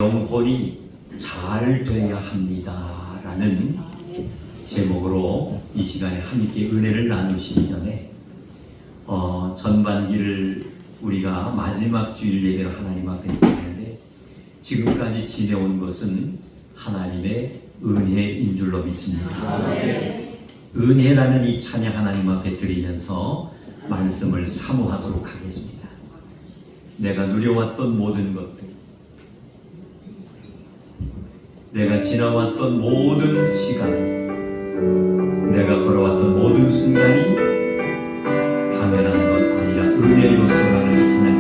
영혼이 잘 돼야 합니다 라는 제목으로 이 시간에 함께 은혜를 나누시기 전에 전반기를 우리가 마지막 주일 예배로 하나님 앞에 드리는데, 지금까지 지내온 것은 하나님의 은혜인 줄로 믿습니다. 은혜라는 이 찬양 하나님 앞에 드리면서 말씀을 사모하도록 하겠습니다. 내가 누려왔던 모든 것들, 내가 지나왔던 모든 시간, 내가 걸어왔던 모든 순간이 당연한 것 아니라 은혜로서라는 이 찬양입니다.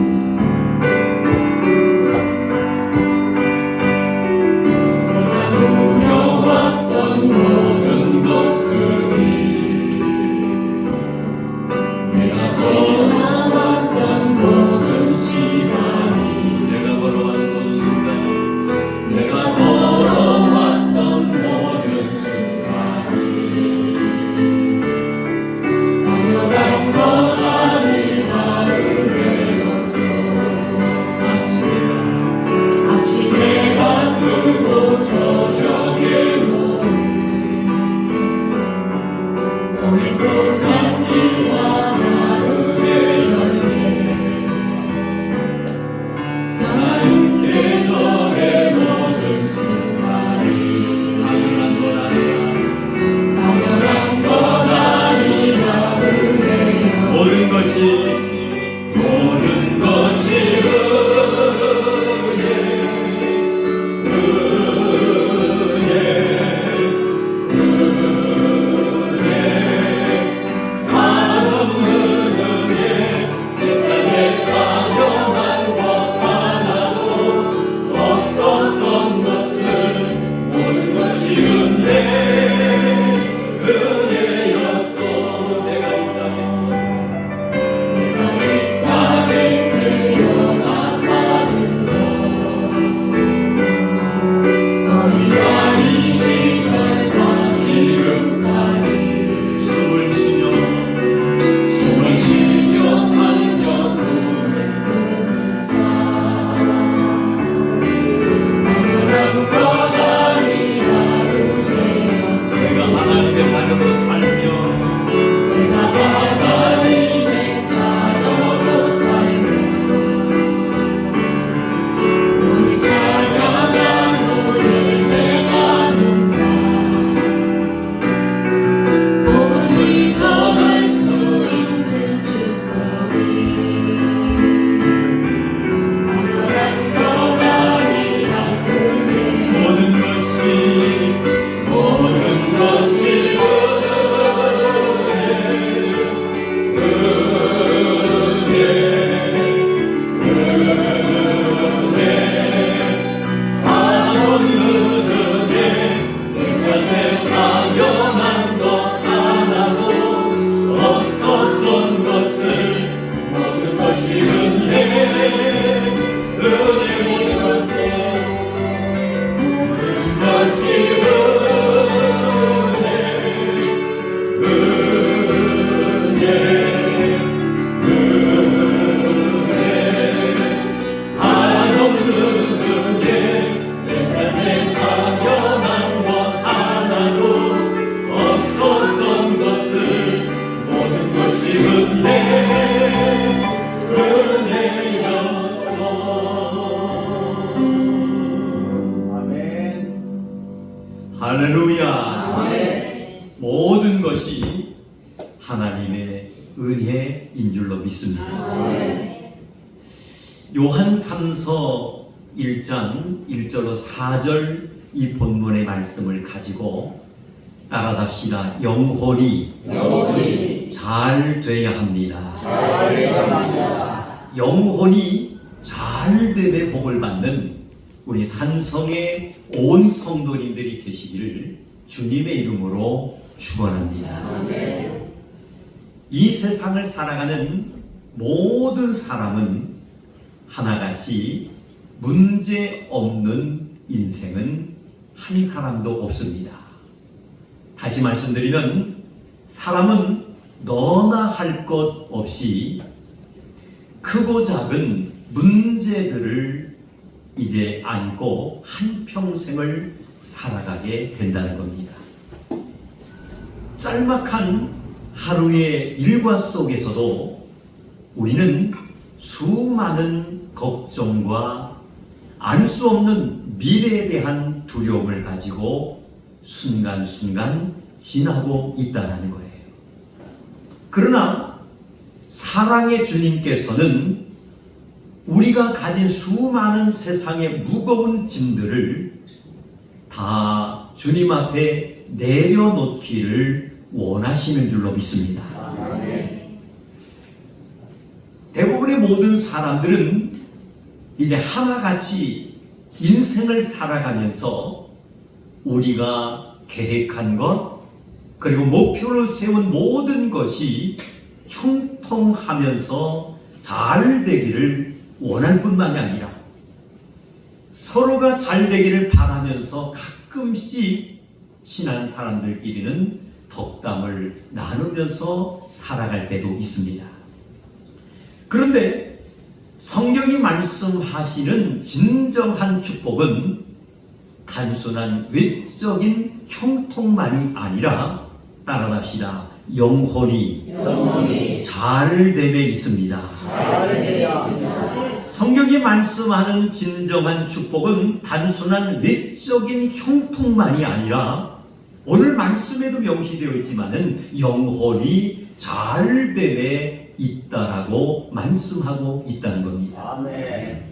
할렐루야. 아멘. 모든 것이 하나님의 은혜인 줄로 믿습니다. 아멘. 요한 3서 1장 1절로 4절 이 본문의 말씀을 가지고 따라잡시다. 영혼이 잘 돼야 합니다. 영혼이 잘 됨에 복을 받는 우리 산성의 온 성도님들이 계시기를 주님의 이름으로 축원합니다. 아멘. 이 세상을 살아가는 모든 사람은 하나같이 문제 없는 인생은 한 사람도 없습니다. 다시 말씀드리면 사람은 너나 할 것 없이 크고 작은 문제들을 이제 안고 한평생을 살아가게 된다는 겁니다. 짤막한 하루의 일과 속에서도 우리는 수많은 걱정과 알 수 없는 미래에 대한 두려움을 가지고 순간순간 지나고 있다는 거예요. 그러나 사랑의 주님께서는 우리가 가진 수많은 세상의 무거운 짐들을 다 주님 앞에 내려놓기를 원하시는 줄로 믿습니다. 대부분의 모든 사람들은 이제 하나같이 인생을 살아가면서 우리가 계획한 것 그리고 목표로 세운 모든 것이 형통하면서 잘 되기를 원할 뿐만이 아니라 서로가 잘 되기를 바라면서 가끔씩 친한 사람들끼리는 덕담을 나누면서 살아갈 때도 있습니다. 그런데 성경이 말씀하시는 진정한 축복은 단순한 외적인 형통만이 아니라 따라합시다. 영혼이 잘됨에 있습니다. 성경이 말씀하는 진정한 축복은 단순한 외적인 형통만이 아니라 오늘 말씀에도 명시되어 있지만은 영혼이 잘됨에 있다라고 말씀하고 있다는 겁니다. 아멘.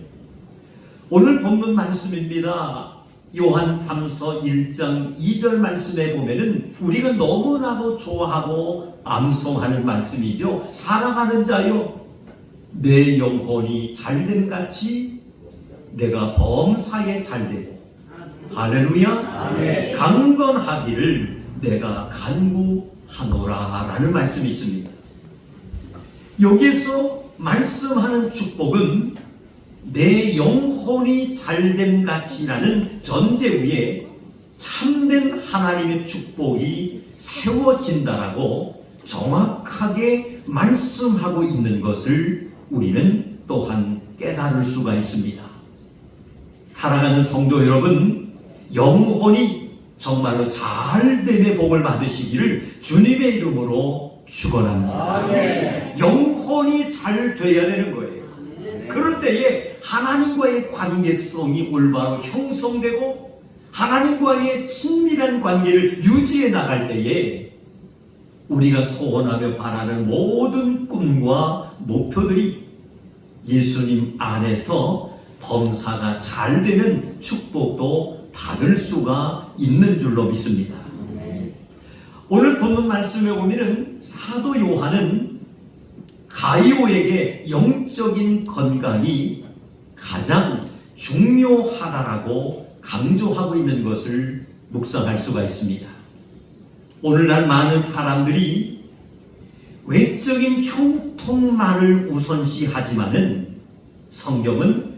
오늘 본문 말씀입니다. 요한 3서 1장 2절 말씀에 보면은 우리가 너무나도 좋아하고 암송하는 말씀이죠. 살아가는 자여 내 영혼이 잘됨 같이 내가 범사에 잘되고 할렐루야 아멘. 강건하기를 내가 간구하노라 라는 말씀이 있습니다. 여기에서 말씀하는 축복은 내 영혼이 잘됨 같이라는 전제 위에 참된 하나님의 축복이 세워진다라고 정확하게 말씀하고 있는 것을 우리는 또한 깨달을 수가 있습니다. 사랑하는 성도 여러분, 영혼이 정말로 잘됨의 복을 받으시기를 주님의 이름으로 축원합니다. 아멘. 영혼이 잘 돼야 되는 거예요. 그럴 때에 하나님과의 관계성이 올바로 형성되고 하나님과의 친밀한 관계를 유지해 나갈 때에 우리가 소원하며 바라는 모든 꿈과 목표들이 예수님 안에서 범사가 잘 되는 축복도 받을 수가 있는 줄로 믿습니다. 오늘 본문 말씀에 보면은 사도 요한은 가이오에게 영적인 건강이 가장 중요하다라고 강조하고 있는 것을 묵상할 수가 있습니다. 오늘날 많은 사람들이 외적인 형통만을 우선시하지만은 성경은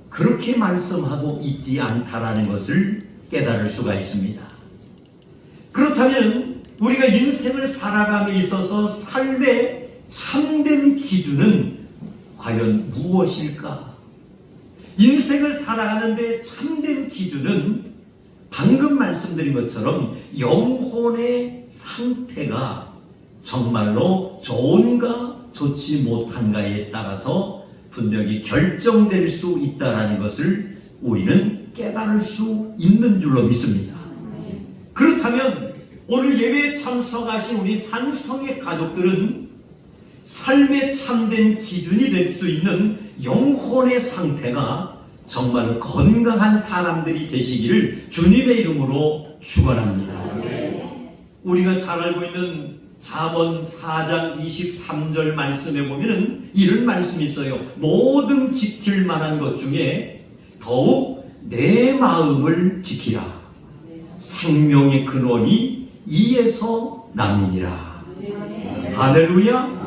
그렇게 말씀하고 있지 않다라는 것을 깨달을 수가 있습니다. 그렇다면 우리가 인생을 살아감에 있어서 삶의 참된 기준은 과연 무엇일까? 인생을 살아가는데 참된 기준은 방금 말씀드린 것처럼 영혼의 상태가 정말로 좋은가 좋지 못한가에 따라서 분명히 결정될 수 있다는 것을 우리는 깨달을 수 있는 줄로 믿습니다. 그렇다면 오늘 예배에 참석하신 우리 산성의 가족들은 삶의 참된 기준이 될 수 있는 영혼의 상태가 정말로 건강한 사람들이 되시기를 주님의 이름으로 축원합니다. 우리가 잘 알고 있는 잠언 4장 23절 말씀에 보면은 이런 말씀이 있어요. 모든 지킬 만한 것 중에 더욱 내 마음을 지키라. 생명의 근원이 이에서 남이니라. 할렐루야.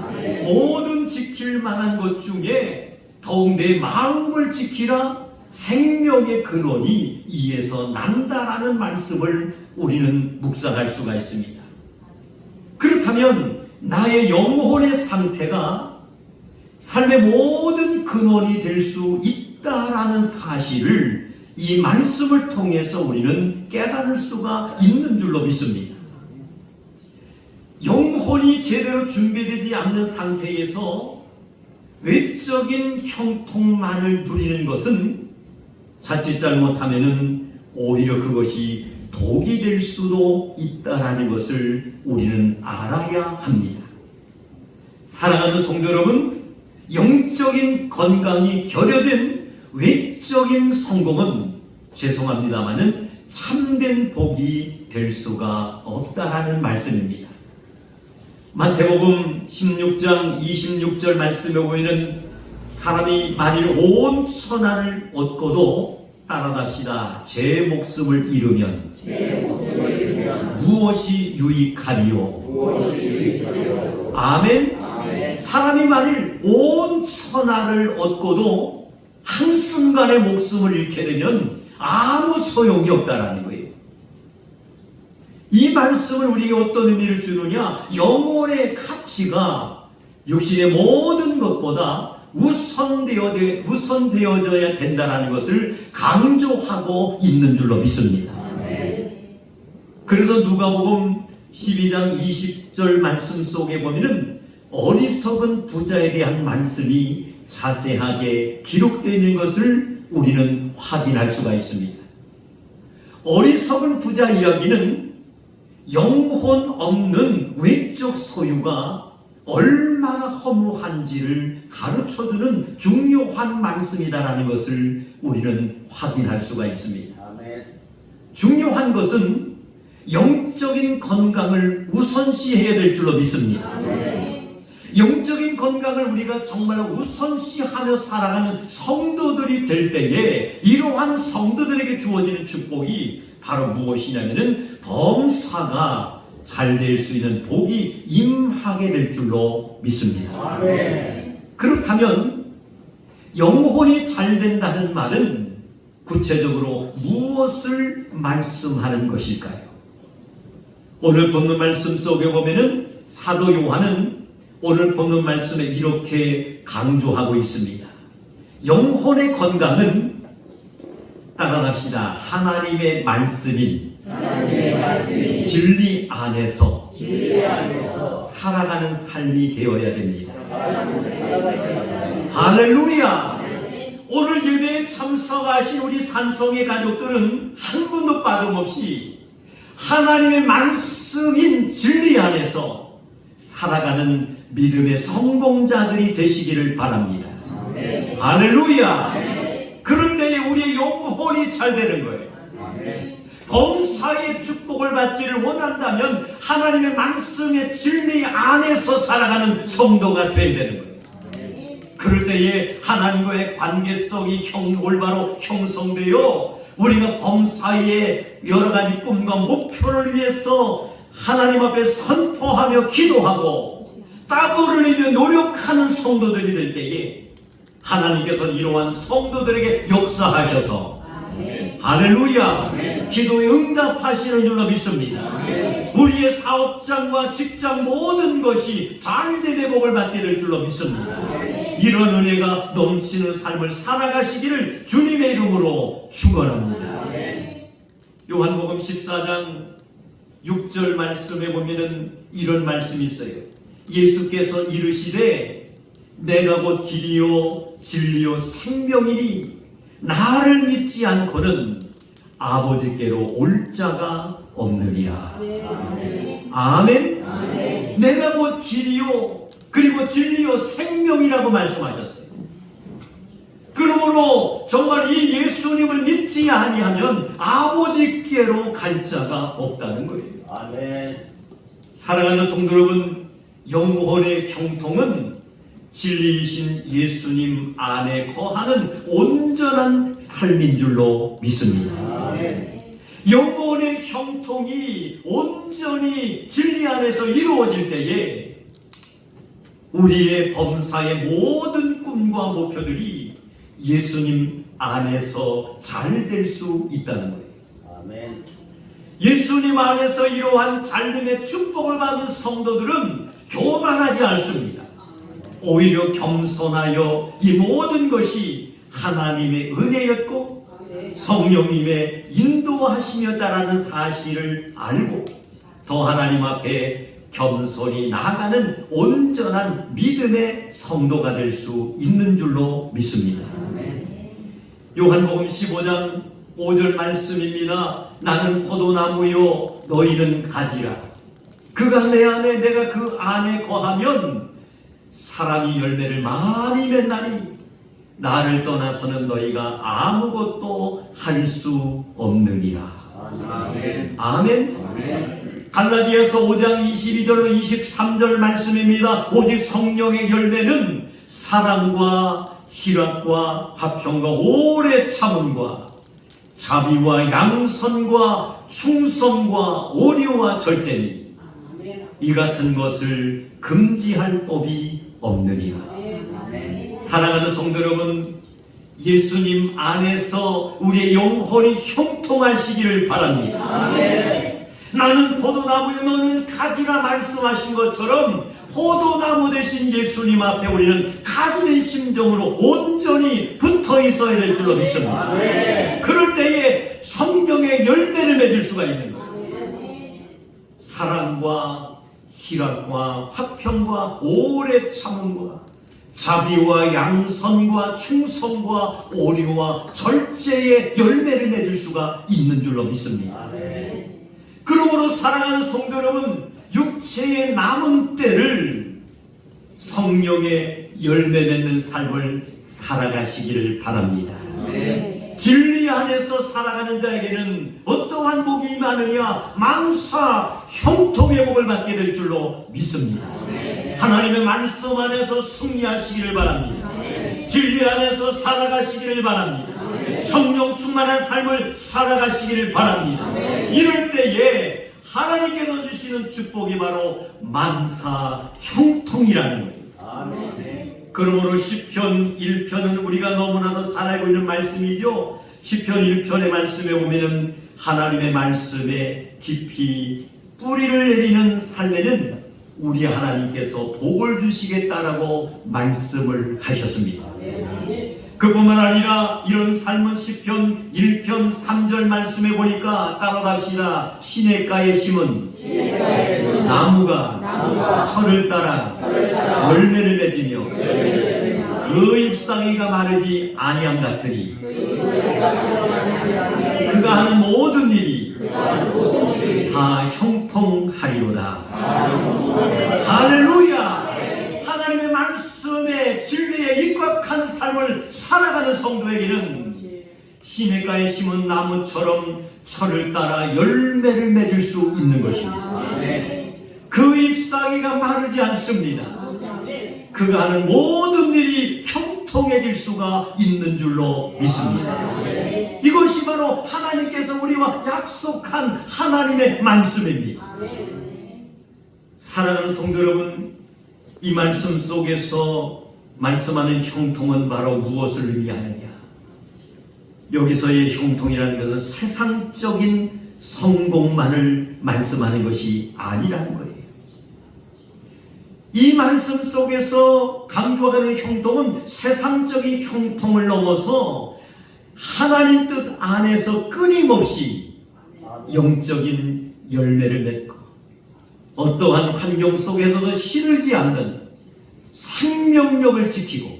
모든 지킬 만한 것 중에 더욱 내 마음을 지키라. 생명의 근원이 이에서 난다라는 말씀을 우리는 묵상할 수가 있습니다. 그렇다면 나의 영혼의 상태가 삶의 모든 근원이 될 수 있다라는 사실을 이 말씀을 통해서 우리는 깨달을 수가 있는 줄로 믿습니다. 영혼이 제대로 준비되지 않는 상태에서 외적인 형통만을 누리는 것은 자칫 잘못하면은 오히려 그것이 독이 될 수도 있다라는 것을 우리는 알아야 합니다. 사랑하는 성도 여러분, 영적인 건강이 결여된 외적인 성공은 죄송합니다마는 참된 복이 될 수가 없다라는 말씀입니다. 마태복음 16장 26절 말씀에 보이는 사람이 만일 온 천하를 얻고도 따라갑시다. 제 목숨을 잃으면 무엇이 유익하리요? 아멘. 사람이 만일 온 천하를 얻고도 한순간에 목숨을 잃게 되면 아무 소용이 없다라는 거예요. 이 말씀을 우리에게 어떤 의미를 주느냐? 영혼의 가치가 육신의 모든 것보다 우선되어져야 된다는 것을 강조하고 있는 줄로 믿습니다. 그래서 누가복음 12장 20절 말씀 속에 보면은 어리석은 부자에 대한 말씀이 자세하게 기록되어 있는 것을 우리는 확인할 수가 있습니다. 어리석은 부자 이야기는 영혼 없는 외적 소유가 얼마나 허무한지를 가르쳐주는 중요한 말씀이다라는 것을 우리는 확인할 수가 있습니다. 중요한 것은 영적인 건강을 우선시해야 될 줄로 믿습니다. 영적인 건강을 우리가 정말 우선시하며 살아가는 성도들이 될 때에 이러한 성도들에게 주어지는 축복이 바로 무엇이냐면은 범사가 잘 될 수 있는 복이 임하게 될 줄로 믿습니다. 그렇다면 영혼이 잘 된다는 말은 구체적으로 무엇을 말씀하는 것일까요? 오늘 본문 말씀 속에 보면은 사도 요한은 오늘 본문 말씀에 이렇게 강조하고 있습니다. 영혼의 건강은 따라갑시다. 하나님의 말씀인 진리 안에서 살아가는 삶이 되어야 됩니다. 할렐루야! 오늘 예배에 참석하신 우리 산성의 가족들은 한 분도 빠짐없이 하나님의 말씀인 진리 안에서 살아가는 믿음의 성공자들이 되시기를 바랍니다. 할렐루야! 그럴 때에 우리의 영혼이 잘 되는 거예요. 범사의 축복을 받기를 원한다면 하나님의 말씀의 진리 안에서 살아가는 성도가 되어야 되는 거예요. 그럴 때에 하나님과의 관계성이 올바로 형성되어 우리가 범사의 여러 가지 꿈과 목표를 위해서 하나님 앞에 선포하며 기도하고 땀을 흘리며 노력하는 성도들이 될 때에 하나님께서는 이러한 성도들에게 역사하셔서 할렐루야 기도에 응답하시는 줄로 믿습니다. 우리의 사업장과 직장 모든 것이 잘된 회복을 받게 될 줄로 믿습니다. 이런 은혜가 넘치는 삶을 살아가시기를 주님의 이름으로 축원합니다. 요한복음 14장 6절 말씀에 보면은 이런 말씀이 있어요. 예수께서 이르시되 내가 곧 길이요 진리요 생명이니 나를 믿지 않고는 아버지께로 올 자가 없느니라. 아멘. 아멘. 내가 곧 길이요 그리고 진리요 생명이라고 말씀하셨어요. 그러므로 정말 이 예수님을 믿지 아니하면 아버지께로 갈 자가 없다는 거예요. 아멘. 사랑하는 성도 여러분, 영혼의 형통은 진리이신 예수님 안에 거하는 온전한 삶인 줄로 믿습니다. 아멘. 영혼의 형통이 온전히 진리 안에서 이루어질 때에 우리의 범사의 모든 꿈과 목표들이 예수님 안에서 잘 될 수 있다는 거예요. 아멘. 예수님 안에서 이러한 잘됨의 축복을 받은 성도들은 교만하지 않습니다. 오히려 겸손하여 이 모든 것이 하나님의 은혜였고 성령님의 인도하심이었다라는 사실을 알고 더 하나님 앞에 겸손히 나아가는 온전한 믿음의 성도가 될 수 있는 줄로 믿습니다. 요한복음 15장 5절 말씀입니다. 나는 포도나무요 너희는 가지라. 그가 내 안에 내가 그 안에 거하면 사람이 열매를 많이 맺나니 나를 떠나서는 너희가 아무것도 할 수 없느니라. 아멘. 아멘. 갈라디아서 5장 22절로 23절 말씀입니다. 오직 성령의 열매는 사랑과 희락과 화평과 오래 참음과 자비와 양선과 충성과 오류와 절제니 이 같은 것을 금지할 법이 없느니라. 사랑하는 성도 여러분, 예수님 안에서 우리의 영혼이 형통하시기를 바랍니다. 나는 포도나무요 너는 가지라 말씀하신 것처럼 포도나무 대신 예수님 앞에 우리는 가지 된 심정으로 온전히 붙어 있어야 될 줄로 믿습니다. 그럴 때에 성경의 열매를 맺을 수가 있는 거예요. 사랑과 희락과 화평과 오래 참음과 자비와 양선과 충성과 오류와 절제의 열매를 맺을 수가 있는 줄로 믿습니다. 그러므로 사랑하는 성도 여러분, 육체의 남은 때를 성령의 열매 맺는 삶을 살아가시기를 바랍니다. 진리 안에서 살아가는 자에게는 어떠한 복이 임하느냐? 만사 형통의 복을 받게 될 줄로 믿습니다. 하나님의 말씀 안에서 승리하시기를 바랍니다. 진리 안에서 살아가시기를 바랍니다. 성령 충만한 삶을 살아가시기를 바랍니다. 이럴 때에 하나님께서 주시는 축복이 바로 만사 형통이라는 거예요. 그러므로 시편 1편은 우리가 너무나도 잘 알고 있는 말씀이죠. 시편 1편의 말씀에 보면은 하나님의 말씀에 깊이 뿌리를 내리는 삶에는 우리 하나님께서 복을 주시겠다라고 말씀을 하셨습니다. 그뿐만 아니라 이런 삶은 시편 1편 3절 말씀에 보니까 따라갑시다. 시냇가에 심은 나무가 철을 따라 열매를 맺으며 그 잎사귀가 마르지 아니함 같으니 그가 하는 모든 일이 다 형통하리로다. 할렐루야. 하나님의 말씀에 진리에 입각한 삶을 살아가는 성도에게는 시냇가에 심은 나무처럼 철을 따라 열매를 맺을 수 있는 것입니다. 그 잎사귀가 마르지 않습니다. 그가 하는 모든 일이 형통해질 수가 있는 줄로 믿습니다. 이것이 바로 하나님께서 우리와 약속한 하나님의 말씀입니다. 사랑하는 성도 여러분, 이 말씀 속에서 말씀하는 형통은 바로 무엇을 의미하느냐? 여기서의 형통이라는 것은 세상적인 성공만을 말씀하는 것이 아니라는 거예요. 이 말씀 속에서 강조하는 형통은 세상적인 형통을 넘어서 하나님 뜻 안에서 끊임없이 영적인 열매를 맺고 어떠한 환경 속에서도 시들지 않는 생명력을 지키고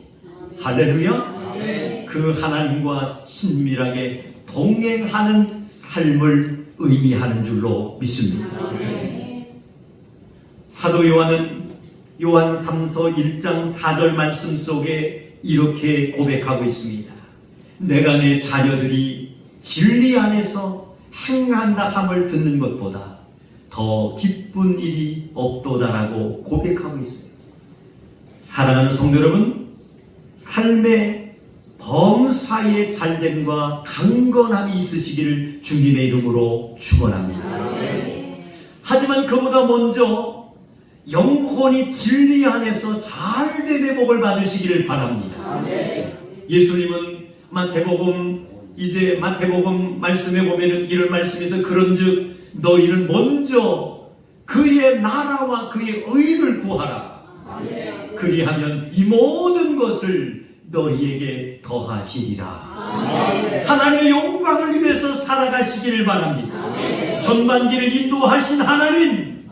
할렐루야, 그 하나님과 친밀하게 동행하는 삶을 의미하는 줄로 믿습니다. 사도 요한은 요한 3서 1장 4절 말씀 속에 이렇게 고백하고 있습니다. 내가 내 자녀들이 진리 안에서 행한다 함을 듣는 것보다 더 기쁜 일이 없도다라고 고백하고 있어요. 사랑하는 성도 여러분, 삶의 범사의 잘됨과 강건함이 있으시기를 주님의 이름으로 축원합니다. 하지만 그보다 먼저 영혼이 진리 안에서 잘됨의 복을 받으시기를 바랍니다. 예수님은 마태복음 말씀에 보면은 이런 말씀이 있어요. 그런즉 너희는 먼저 그의 나라와 그의 의를 구하라. 그리하면 이 모든 것을 너희에게 더하시리라. 하나님의 영광을 위해서 살아가시기를 바랍니다. 전반기를 인도하신 하나님,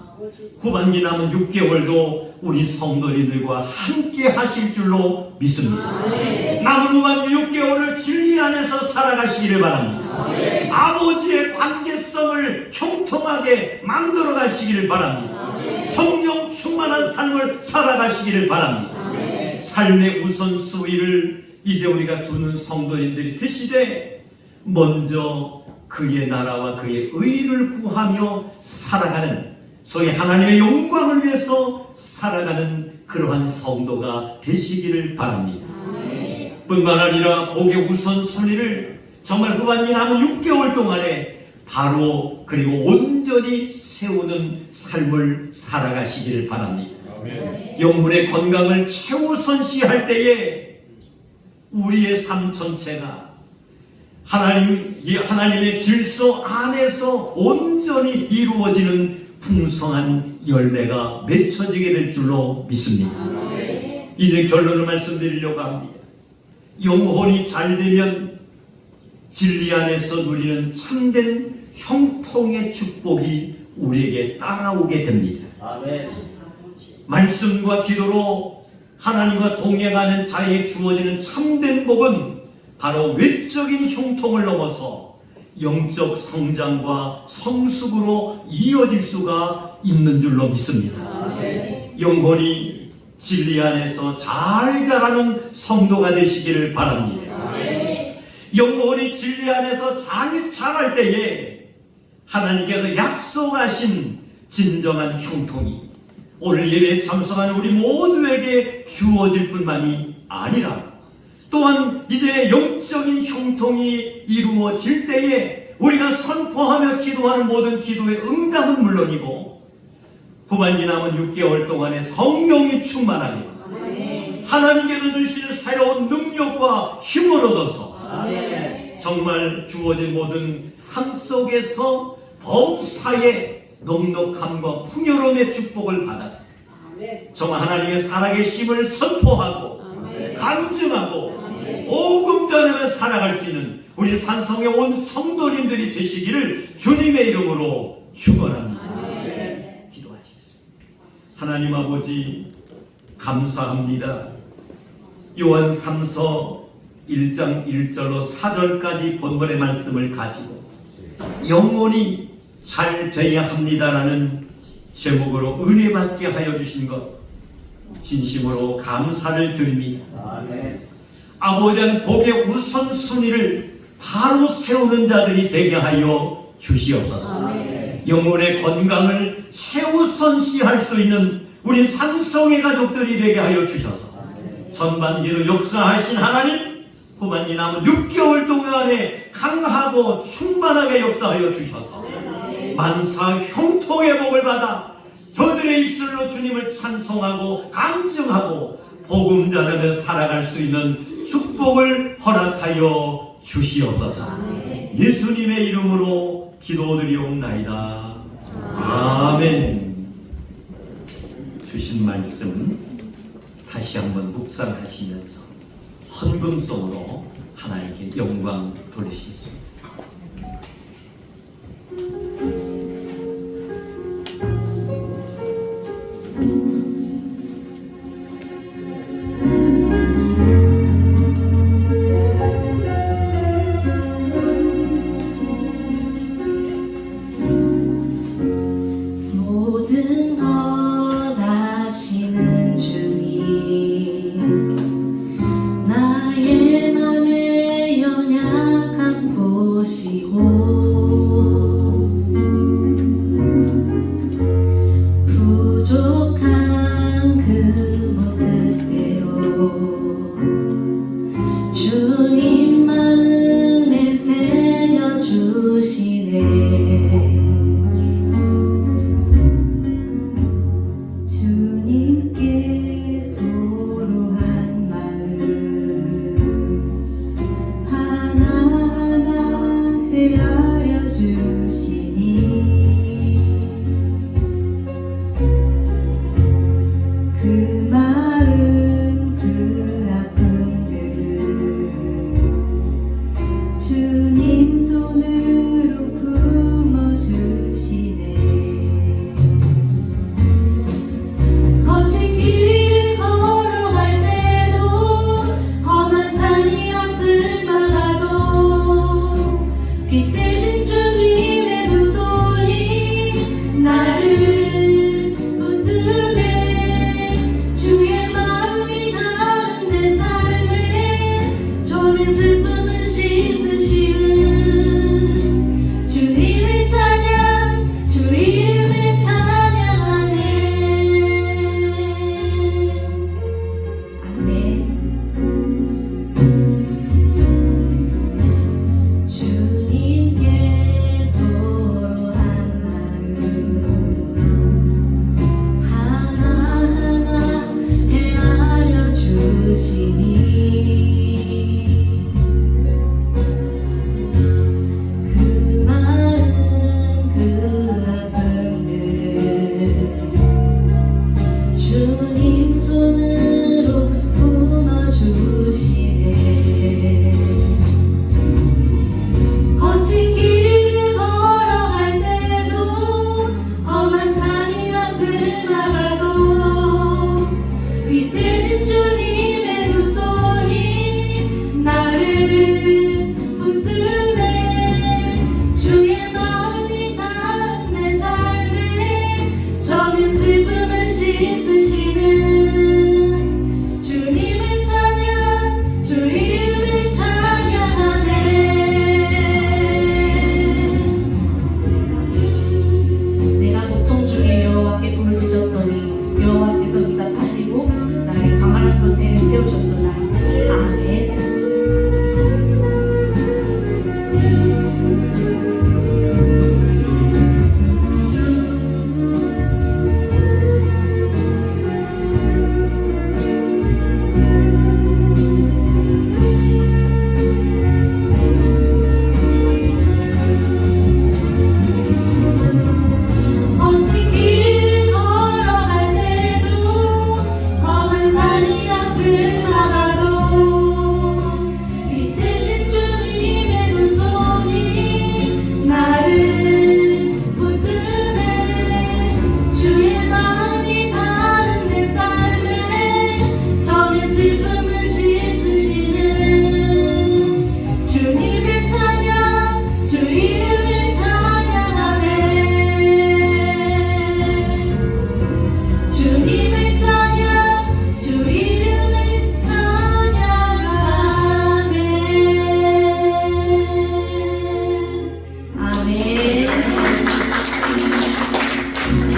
후반기 남은 6개월도 우리 성도님들과 함께 하실 줄로 믿습니다. 남은 후반기 6개월을 진리 안에서 살아가시기를 바랍니다. 아버지의 관계성을 형통하게 만들어 가시기를 바랍니다. 성령 충만한 삶을 살아가시기를 바랍니다. 삶의 우선순위를 이제 우리가 두는 성도님들이 되시되, 먼저 그의 나라와 그의 의를 구하며 살아가는, 소위 하나님의 영광을 위해서 살아가는 그러한 성도가 되시기를 바랍니다. 뿐만 아니라 복의 우선순위를 정말 후반기 남은 6개월 동안에 바로 그리고 온전히 세우는 삶을 살아가시기를 바랍니다. 영혼의 건강을 최우선시할 때에 우리의 삶 전체가 하나님의 질서 안에서 온전히 이루어지는 풍성한 열매가 맺혀지게 될 줄로 믿습니다. 이제 결론을 말씀드리려고 합니다. 영혼이 잘 되면 진리 안에서 누리는 참된 형통의 축복이 우리에게 따라오게 됩니다. 말씀과 기도로 하나님과 동행하는 자에게 주어지는 참된 복은 바로 외적인 형통을 넘어서 영적 성장과 성숙으로 이어질 수가 있는 줄로 믿습니다. 영혼이 진리 안에서 잘 자라는 성도가 되시기를 바랍니다. 영혼이 진리 안에서 잘 자랄 때에 하나님께서 약속하신 진정한 형통이 오늘 예배에 참석한 우리 모두에게 주어질 뿐만이 아니라, 또한 이제 영적인 형통이 이루어질 때에 우리가 선포하며 기도하는 모든 기도의 응답은 물론이고, 후반기 남은 6개월 동안에 성령이 충만하게 하나님께서 주시는 새로운 능력과 힘을 얻어서 정말 주어진 모든 삶 속에서 범사의 넉넉함과 풍요로움의 축복을 받아서 정말 하나님의 살아계심을 선포하고 간증하고 복음 전하며 살아갈 수 있는 우리 산성의 온 성도님들이 되시기를 주님의 이름으로 축원합니다. 기도하시겠습니다. 하나님 아버지, 감사합니다. 요한 3서 1장 1절로 4절까지 본문의 말씀을 가지고 영혼이 잘 돼야 합니다라는 제목으로 은혜 받게 하여 주신 것 진심으로 감사를 드립니다. 아버지는 복의 우선순위를 바로 세우는 자들이 되게 하여 주시옵소서. 영혼의 건강을 최우선시할 수 있는 우리 산성의 가족들이 되게 하여 주셔서 전반기로 역사하신 하나님, 후반기 남은 6개월 동안에 강하고 충만하게 역사하여 주셔서 만사 형통의 복을 받아 저들의 입술로 주님을 찬송하고 간증하고 복음 전하며 살아갈 수 있는 축복을 허락하여 주시옵소서. 예수님의 이름으로 기도드리옵나이다. 아멘. 주신 말씀 다시 한번 묵상하시면서 헌금성으로 하나님께 영광 돌리시겠습니다. 모든 것 아시는 주님, 나의 맘의 연약함 보시고 부족한 그 모습대로 주님 마음에 새겨주시네. 주님께 도로한 마음 하나하나 헤아려 주시네.